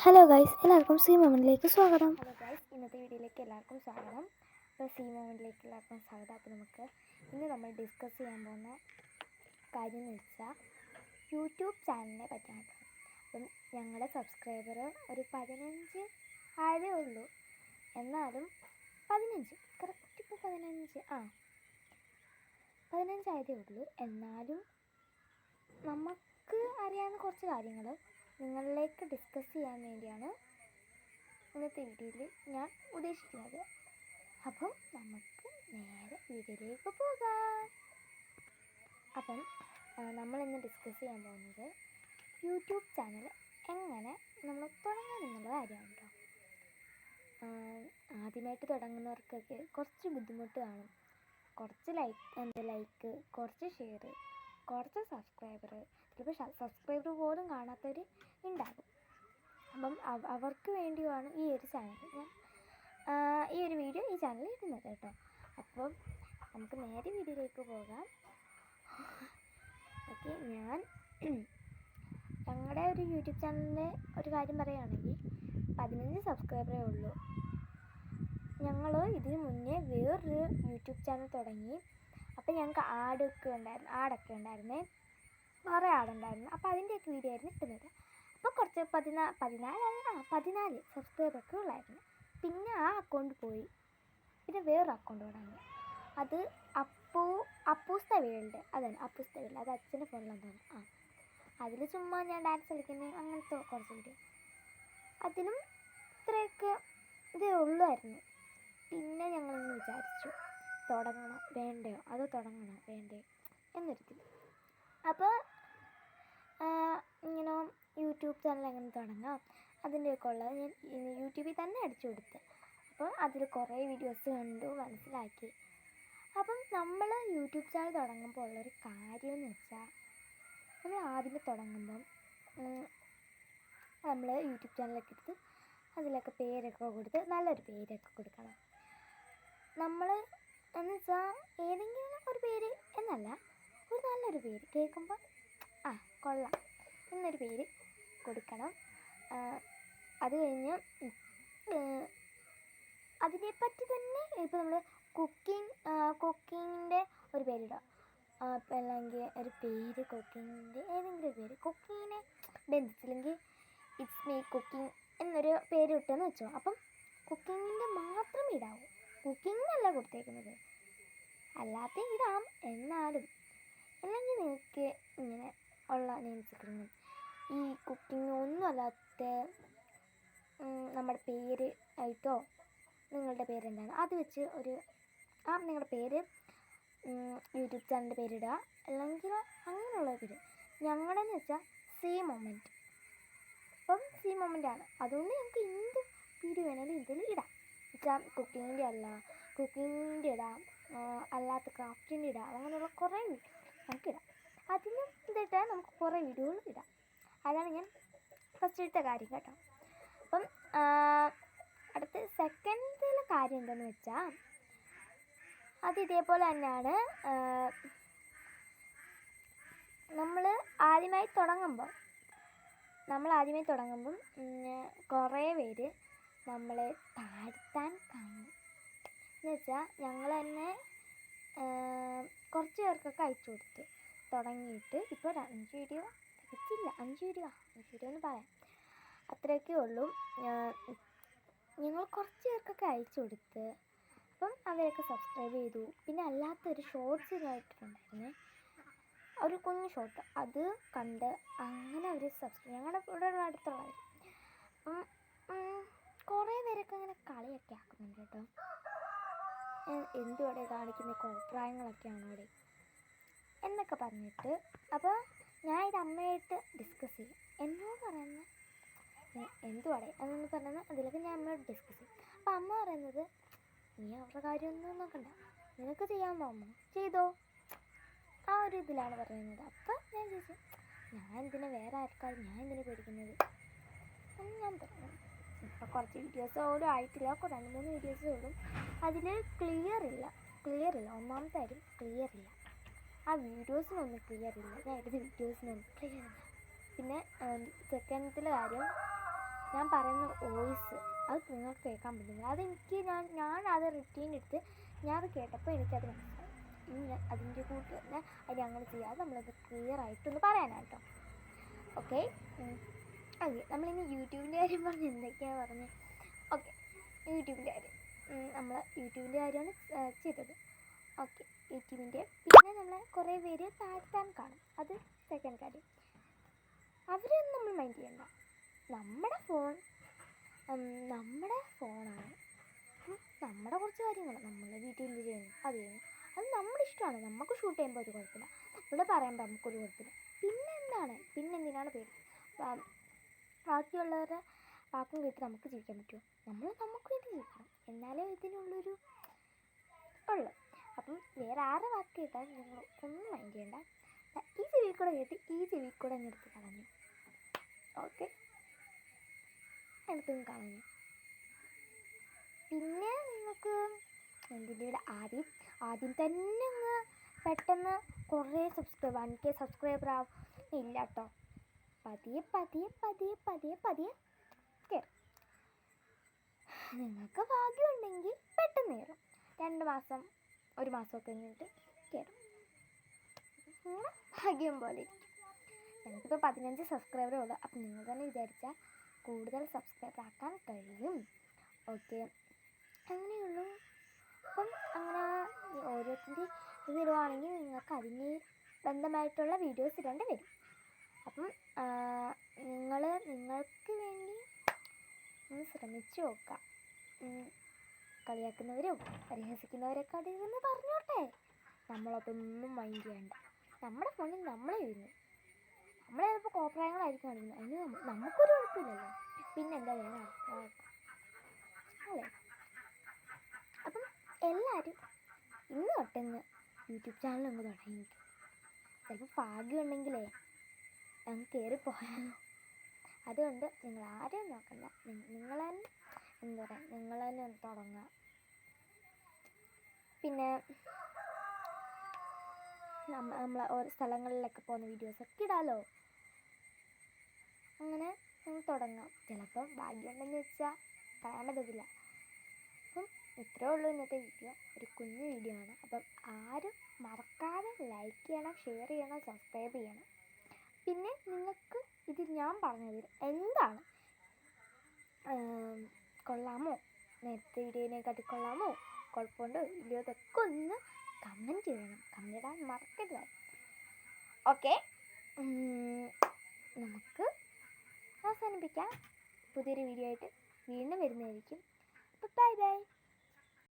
Hello guys, എല്ലാവർക്കും C മൊമെൻറ്റിലേക്ക് സ്വാഗതം. ഇന്നത്തെ വീഡിയോയിലേക്ക് എല്ലാവർക്കും സ്വാഗതം. അപ്പോൾ സി മൊമെൻറ്റിലേക്ക് എല്ലാവർക്കും സ്വാഗതം. അപ്പോൾ ഇന്ന് നമ്മൾ ഡിസ്കസ് ചെയ്യാൻ പോകുന്ന കാര്യം എന്ന് വെച്ചാൽ യൂട്യൂബ് ചാനലിനെ പറ്റിയാണ്. അപ്പം ഞങ്ങളുടെ സബ്സ്ക്രൈബർ ഒരു 15 ആയതേ ഉള്ളൂ. എന്നാലും 15 കറക്റ്റ് ഇപ്പോൾ 15 ആയതേ ഉള്ളൂ. എന്നാലും നമുക്ക് അറിയാവുന്ന കുറച്ച് കാര്യങ്ങൾ നിങ്ങളിലേക്ക് ഡിസ്കസ് ചെയ്യാൻ വേണ്ടിയാണ് ഇന്നത്തെ വീഡിയോയിൽ ഞാൻ ഉദ്ദേശിക്കുന്നത്. അപ്പം നമുക്ക് നേരെ വീഡിയോയിലേക്ക് പോകാം. അപ്പം നമ്മളിന്ന് ഡിസ്കസ് ചെയ്യാൻ പോകുന്നത് യൂട്യൂബ് ചാനൽ എങ്ങനെ നമ്മൾ തുടങ്ങാം എന്നുള്ള കാര്യമാണ് കേട്ടോ. ആദ്യമായിട്ട് തുടങ്ങുന്നവർക്കൊക്കെ കുറച്ച് ബുദ്ധിമുട്ട് കാണും. കുറച്ച് ലൈക്ക്, കുറച്ച് ഷെയർ, കുറച്ച് സബ്സ്ക്രൈബർ, ചിലപ്പോൾ സബ്സ്ക്രൈബർ പോലും കാണാത്തവർ ഉണ്ടാകും. അപ്പം അവർക്ക് വേണ്ടിയാണ് ഈ ഒരു ചാനൽ ഈ ഒരു വീഡിയോ ഈ ചാനലിൽ ഇടുന്നത് കേട്ടോ. അപ്പം നമുക്ക് നേരെ വീഡിയോയിലേക്ക് പോകാം. ഓക്കെ, ഞങ്ങളുടെ ഒരു യൂട്യൂബ് ചാനലിൻ്റെ ഒരു കാര്യം പറയുകയാണെങ്കിൽ 15 സബ്സ്ക്രൈബറേ ഉള്ളൂ. ഞങ്ങൾ ഇതിന് മുന്നേ വേറൊരു യൂട്യൂബ് ചാനൽ തുടങ്ങി. അപ്പം ഞങ്ങൾക്ക് ആടൊക്കെ ഉണ്ടായിരുന്നേ, കുറേ ആടുണ്ടായിരുന്നു. അപ്പോൾ അതിൻ്റെയൊക്കെ വീഡിയോ ആയിരുന്നു ഇട്ടുന്നത്. അപ്പോൾ കുറച്ച് 14 സബ്സ്ക്രൈബറൊക്കെ ഉള്ളായിരുന്നു. പിന്നെ ആ അക്കൗണ്ട് പോയി. പിന്നെ വേറൊരു അക്കൗണ്ട് തുടങ്ങി. അത് അപ്പൂസ് വേൾഡ്, അതാണ് അപ്പൂസ് വേൾഡ്. അത് അച്ഛൻ്റെ ഫോണിലെന്താണ്. അതിൽ ചുമ്മാ ഞാൻ ഡാൻസ് കളിക്കുന്നത് അങ്ങനത്തെ കുറച്ച് വീഡിയോ. അതിലും ഇത്രയൊക്കെ ഇതേ ഉള്ളായിരുന്നു. പിന്നെ ഞങ്ങളൊന്ന് വിചാരിച്ചു, തുടങ്ങണോ വേണ്ടയോ, എന്നൊരിതിൽ. അപ്പോൾ ഇങ്ങനെ യൂട്യൂബ് ചാനൽ എങ്ങനെ തുടങ്ങാം അതിൻ്റെയൊക്കെ ഉള്ളത് ഞാൻ യൂട്യൂബിൽ തന്നെ അടിച്ചു കൊടുത്ത്. അപ്പോൾ അതിൽ കുറേ വീഡിയോസ് കണ്ടു, മനസ്സിലാക്കി. അപ്പം നമ്മൾ യൂട്യൂബ് ചാനൽ തുടങ്ങുമ്പോൾ ഉള്ളൊരു കാര്യമെന്ന് വെച്ചാൽ, നമ്മൾ ആദ്യമേ തുടങ്ങുമ്പം നമ്മൾ യൂട്യൂബ് ചാനലൊക്കെ എടുത്ത് അതിലൊക്കെ പേരൊക്കെ കൊടുത്ത് നല്ലൊരു പേരൊക്കെ കൊടുക്കണം. നമ്മൾ എന്ന് വെച്ചാൽ ഏതെങ്കിലും ഒരു പേര് എന്നല്ല, ഒരു നല്ലൊരു പേര് കേൾക്കുമ്പോൾ കൊള്ളാം എന്നൊരു പേര് കൊടുക്കണം. അത് കഴിഞ്ഞ് അതിനെപ്പറ്റി തന്നെ ഇപ്പോൾ നമ്മൾ കുക്കിങ്ങിൻ്റെ ഒരു പേരിടാം. അല്ലെങ്കിൽ ഒരു പേര് കുക്കിങ്ങിൻ്റെ ഏതെങ്കിലും ഒരു പേര്, കുക്കിങ്ങിനെ ബന്ധിച്ചില്ലെങ്കിൽ ഇറ്റ്സ് മീ കുക്കിംഗ് എന്നൊരു പേര് ഇട്ടെന്ന് വെച്ചോ. അപ്പം കുക്കിങ്ങിൻ്റെ മാത്രം ഇടാവൂ, കുക്കിങ്ങിനല്ല കൊടുത്തേക്കുന്നത്. അല്ലാത്ത ഇടാം, എന്നാലും അല്ലെങ്കിൽ നിങ്ങൾക്ക് ഇങ്ങനെ ഉള്ള നെയിംസ് കിട്ടുന്നു. ഈ കുക്കിംഗ് ഒന്നും അല്ലാത്ത നമ്മുടെ പേര് ആയിട്ടോ നിങ്ങളുടെ പേരെന്താണ് അത് വെച്ച് നിങ്ങളുടെ പേര് യൂട്യൂബ് ചാനലിൻ്റെ പേരിടുക. അല്ലെങ്കിൽ അങ്ങനെയുള്ള പേര്. ഞങ്ങളുടെന്ന് വെച്ചാൽ സി മൊമെൻറ്റ്. അപ്പം സി മൊമെൻ്റാണ്. അതുകൊണ്ട് ഞങ്ങൾക്ക് എന്ത് വീഡിയോ വേണമെങ്കിലും ഇതിൽ ഇടാം. വെച്ചാൽ കുക്കിങ്ങിൻ്റെ അല്ല, കുക്കിങ്ങിൻ്റെ ഇടാം, അല്ലാത്ത ക്രാഫ്റ്റിൻ്റെ ഇടാം. അങ്ങനെയുള്ള കുറേ വീഡിയോ നമുക്കിടാം. അതിന് ഇതിട്ടാൽ നമുക്ക് കുറേ വീഡിയോകൾ ഇടാം. അതാണ് ഞാൻ ഫസ്റ്റത്തെ കാര്യം കേട്ടോ. അപ്പം അടുത്ത സെക്കൻഡിലെ കാര്യം എന്താണെന്ന് വെച്ചാൽ, അത് ഇതേപോലെ തന്നെയാണ്. നമ്മൾ ആദ്യമായി തുടങ്ങുമ്പം കുറേ പേര് നമ്മളെ താഴ്ത്താൻ കാണും. എന്ന് വെച്ചാൽ ഞങ്ങൾ തന്നെ കുറച്ച് പേർക്കൊക്കെ അയച്ചു കൊടുത്തു തുടങ്ങിയിട്ട്. ഇപ്പോൾ 5 വീഡിയോ തികച്ചില്ല, 5 വീഡിയോ എന്ന് പറയാം, അത്രയൊക്കെ ഉള്ളൂ. ഞങ്ങൾ കുറച്ച് പേർക്കൊക്കെ അയച്ചു കൊടുത്ത്. അപ്പം അവരൊക്കെ സബ്സ്ക്രൈബ് ചെയ്തു. പിന്നെ അല്ലാത്തൊരു ഷോർട്സ് ഇട്ടിട്ടുണ്ടായിരുന്നേ, ഒരു കുഞ്ഞു ഷോർട്ട്, അത് കണ്ട് അങ്ങനെ അവർ ഞങ്ങളുടെ ഇവിടെ അടുത്തുള്ളവർ. അപ്പം കുറേ പേരൊക്കെ അങ്ങനെ കളിയൊക്കെ ആക്കുന്നുണ്ട് കേട്ടോ. എന്തുവിടെ കാണിക്കുന്ന കോപ്രായങ്ങളൊക്കെയാണ് അവിടെ എന്നൊക്കെ പറഞ്ഞിട്ട്. അപ്പോൾ ഞാൻ ഇത് അമ്മയായിട്ട് ഡിസ്കസ് ചെയ്യും. എന്നോട് പറയുന്നത് എന്തുവാടെ അതെന്ന് പറഞ്ഞാൽ അതിലൊക്കെ ഞാൻ അമ്മയോട് ഡിസ്കസ് ചെയ്യും. അപ്പോൾ അമ്മ പറയുന്നത്, നീ അവരുടെ കാര്യമൊന്നും നോക്കണ്ട, നിനക്ക് ചെയ്യാമെന്നോ അമ്മ ചെയ്തോ, ആ ഒരു ഇതിലാണ് പറയുന്നത്. അപ്പം ഞാൻ ചോദിച്ചു, ഞാൻ എന്തിനാ വേറെ ആൾക്കാർ, ഞാൻ എന്തിനാ പേടിക്കുന്നത് എന്ന് ഞാൻ പറഞ്ഞു. ഇപ്പോൾ കുറച്ച് വീഡിയോസ് പോലും ആയിട്ടില്ല, 2-3 വീഡിയോസേ ഉള്ളൂ. അതിൽ ക്ലിയർ ഇല്ല. ഒന്നാമത്തെ കാര്യം ക്ലിയർ ഇല്ല. ആ വീഡിയോസിനൊന്നും ക്ലിയർ ഇല്ല. ഞാൻ എടുത്ത വീഡിയോസിനൊന്നും ക്ലിയർ ഇല്ല. പിന്നെ സെക്കൻഡത്തെ കാര്യം, ഞാൻ പറയുന്ന വോയിസ് അത് നിങ്ങൾക്ക് കേൾക്കാൻ പറ്റുന്നില്ല. അതെനിക്ക് ഞാൻ അത് റിട്ടീൻ എടുത്ത് ഞാനത് കേട്ടപ്പോൾ എനിക്കത് മനസ്സിലായി. ഇനി അതിൻ്റെ കൂട്ട് തന്നെ അത് അങ്ങനെ ചെയ്യാതെ നമ്മളത് ക്ലിയർ ആയിട്ടൊന്ന് പറയാനാട്ടോ. ഓക്കെ ഓക്കെ നമ്മളിനി യൂട്യൂബിൻ്റെ കാര്യം പറഞ്ഞ് എന്തൊക്കെയാണ് പറഞ്ഞത്. ഓക്കെ യൂട്യൂബിൻ്റെ കാര്യം നമ്മൾ യൂട്യൂബിൻ്റെ കാര്യമാണ് ചെയ്തത്. ഓക്കെ യൂട്യൂബിൻ്റെ പിന്നെ നമ്മളെ കുറേ പേര് താഴ്ത്താൻ കാണും, അത് സെക്കൻഡ് കാര്യം. അവരൊന്നും നമ്മൾ മൈൻഡ് ചെയ്യണ്ട. നമ്മുടെ ഫോണാണ്. നമ്മുടെ കുറച്ച് കാര്യങ്ങൾ നമ്മൾ വീട്ടിൽ എന്ത് ചെയ്യുന്നു അത് ചെയ്യുന്നു, അത് നമ്മുടെ ഇഷ്ടമാണ്. നമുക്ക് ഷൂട്ട് ചെയ്യുമ്പോൾ ഒരു കുഴപ്പമില്ല, ഇവിടെ പറയുമ്പോൾ നമുക്കൊരു കുഴപ്പമില്ല. പിന്നെന്തിനാണ് പേര് ബാക്കിയുള്ളവരുടെ വാക്കും കേട്ട് നമുക്ക് ജീവിക്കാൻ പറ്റുമോ? നമുക്ക് വേണ്ടി ജീവിക്കണം, എന്നാലേ ഇതിനുള്ളൊരു ഉള്ളു. അപ്പം വേറെ ആരുടെ വാക്ക് കേട്ടാൽ നിങ്ങൾ ഒന്നും മൈൻഡ് ചെയ്യണ്ട. ഈ ചെവി കൂടെ കേട്ട് ഈ ചെവി കൂടെ അങ്ങ് എടുത്ത് കളഞ്ഞു. ഓക്കെ എടുത്തും കളഞ്ഞു. പിന്നെ നിങ്ങൾക്ക് എന്തിൻ്റെ ഇവിടെ ആദ്യം തന്നെ അങ്ങ് പെട്ടെന്ന് കുറേ 1K സബ്സ്ക്രൈബർ ഇല്ല കേട്ടോ. പതിയെ കയറും. നിങ്ങൾക്ക് ഭാഗ്യമുണ്ടെങ്കിൽ പെട്ടെന്ന് കയറും. 2 മാസം 1 മാസമൊക്കെ കഴിഞ്ഞിട്ട് കയറും. ഭാഗ്യം പോലെ ഇരിക്കും. ഞങ്ങൾക്കിപ്പോൾ 15 സബ്സ്ക്രൈബറേ ഉള്ളൂ. അപ്പം നിങ്ങൾ തന്നെ വിചാരിച്ചാൽ കൂടുതൽ സബ്സ്ക്രൈബർ ആക്കാൻ കഴിയും. ഓക്കെ അങ്ങനെയുള്ളൂ. അപ്പം അങ്ങനെ ഓരോരുത്തരുടെ ഇത് ഇടുവാണെങ്കിൽ നിങ്ങൾക്ക് അതിന് ബന്ധമായിട്ടുള്ള വീഡിയോസ് ഇടേണ്ടി വരും. അപ്പം നിങ്ങൾക്ക് വേണ്ടി ഒന്ന് ശ്രമിച്ചു നോക്കാം. കളിയാക്കുന്നവരും പരിഹസിക്കുന്നവരൊക്കെ അതിൽ നിന്ന് പറഞ്ഞോട്ടെ, നമ്മളതൊന്നും മൈൻഡ് ചെയ്യണ്ട. നമ്മുടെ ഫോണിൽ നമ്മളെ ഇരുന്നു നമ്മൾ ചിലപ്പോൾ കോപ്രായങ്ങളായിരിക്കും കാണിക്കുന്നത്, അതിന് നമുക്കൊരു കുഴപ്പമില്ലല്ലോ. പിന്നെന്താ വേണം അല്ലേ? അപ്പം എല്ലാവരും ഇന്ന് തൊട്ടങ്ങ് യൂട്യൂബ് ചാനൽ അങ്ങ് തുടങ്ങിയിരിക്കും. ചിലപ്പോൾ ഭാഗ്യമുണ്ടെങ്കിലേ അങ്ങ് കയറിപ്പോയാലോ. അതുകൊണ്ട് നിങ്ങൾ ആരും നോക്കണ്ട, നിങ്ങൾ തന്നെ തുടങ്ങുക. പിന്നെ നമ്മൾ ഓരോ സ്ഥലങ്ങളിലൊക്കെ പോകുന്ന വീഡിയോസൊക്കെ ഇടാമല്ലോ. അങ്ങനെ നമ്മൾ തുടങ്ങാം. ചിലപ്പം ഭാഗ്യമുണ്ടെന്ന് വെച്ചാൽ പറയാൻ പറ്റത്തില്ല. അപ്പം ഇത്രയേ ഉള്ളൂ ഇന്നത്തെ വീഡിയോ. ഒരു കുഞ്ഞു വീഡിയോ ആണ്. അപ്പം ആരും മറക്കാതെ ലൈക്ക് ചെയ്യണം, ഷെയർ ചെയ്യണം, സബ്സ്ക്രൈബ് ചെയ്യണം. പിന്നെ നിങ്ങൾക്ക് ഇത് ഞാൻ പറഞ്ഞതിൽ എന്താണ് കൊള്ളാമോ, നേരത്തെ വീഡിയോനെക്കാട്ടി കൊള്ളാമോ, കുഴപ്പമുണ്ടോ ഇല്ലയോ ഇതൊക്കെ ഒന്ന് കമൻറ്റ് ചെയ്യണം. കമൻറ്റ് ഇടാൻ മറക്കരുത്. ഓക്കെ നമുക്ക് അവസാനിപ്പിക്കാം. പുതിയൊരു വീഡിയോ ആയിട്ട് വീണ്ടും വരുന്നതായിരിക്കും. ബൈ.